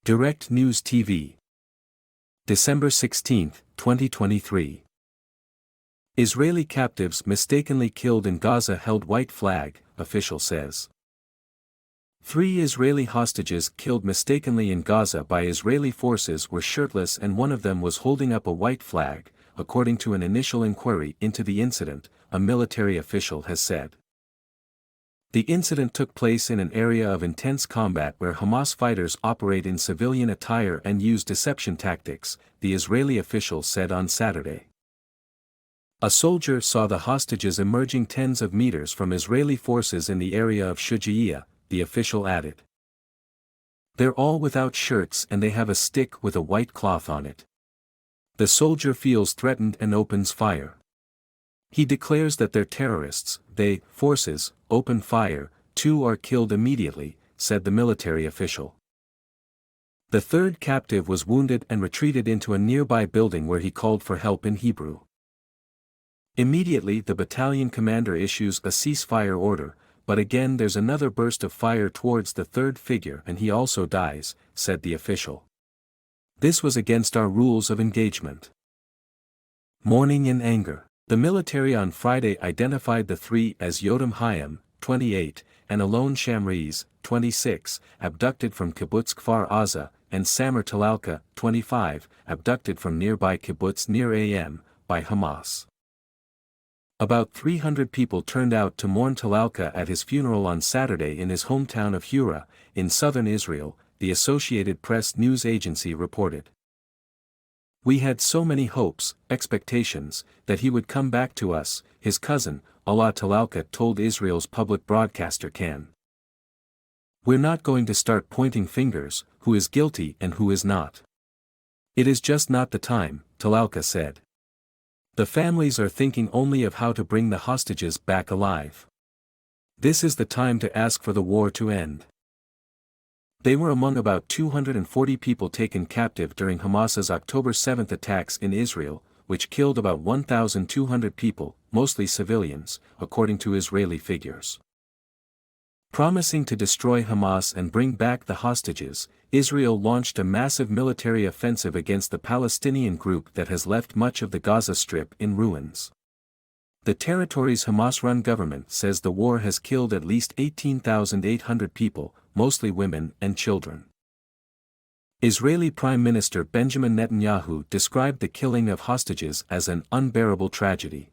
Direct News TV. December 16, 2023. Israeli captives mistakenly killed in Gaza held white flag, official says. 3 Israeli hostages killed mistakenly in Gaza by Israeli forces were shirtless and one of them was holding up a white flag, according to an initial inquiry into the incident, a military official has said. The incident took place in an area of intense combat where Hamas fighters operate in civilian attire and use deception tactics, the Israeli official said on Saturday. A soldier saw the hostages emerging tens of meters from Israeli forces in the area of Shujaiya, the official added. They're all without shirts and they have a stick with a white cloth on it. The soldier feels threatened and opens fire. He declares that they're terrorists, forces, open fire, 2 are killed immediately, said the military official. The 3rd captive was wounded and retreated into a nearby building where he called for help in Hebrew. Immediately the battalion commander issues a ceasefire order, but again there's another burst of fire towards the 3rd figure and he also dies, said the official. This was against our rules of engagement. Mourning in anger. The military on Friday identified the 3 as Yotam Hayam, 28, and Alon Shamriz, 26, abducted from Kibbutz Kfar Aza, and Samer Talalka, 25, abducted from nearby kibbutz Nir Am, by Hamas. About 300 people turned out to mourn Talalka at his funeral on Saturday in his hometown of Hura, in southern Israel, the Associated Press news agency reported. We had so many hopes, expectations, that he would come back to us, his cousin, Alaa Talalka told Israel's public broadcaster Kan. We're not going to start pointing fingers, who is guilty and who is not. It is just not the time, Talalka said. The families are thinking only of how to bring the hostages back alive. This is the time to ask for the war to end. They were among about 240 people taken captive during Hamas's October 7 attacks in Israel, which killed about 1,200 people, mostly civilians, according to Israeli figures. Promising to destroy Hamas and bring back the hostages, Israel launched a massive military offensive against the Palestinian group that has left much of the Gaza Strip in ruins. The territory's Hamas-run government says the war has killed at least 18,800 people, mostly women and children. Israeli Prime Minister Benjamin Netanyahu described the killing of hostages as an unbearable tragedy.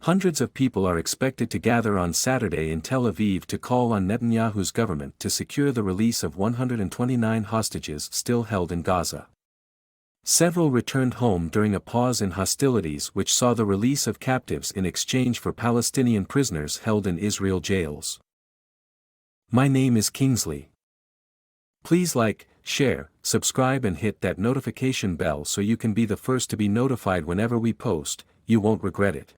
Hundreds of people are expected to gather on Saturday in Tel Aviv to call on Netanyahu's government to secure the release of 129 hostages still held in Gaza. Several returned home during a pause in hostilities which saw the release of captives in exchange for Palestinian prisoners held in Israel jails. My name is Kingsley. Please like, share, subscribe and hit that notification bell so you can be the first to be notified whenever we post. You won't regret it.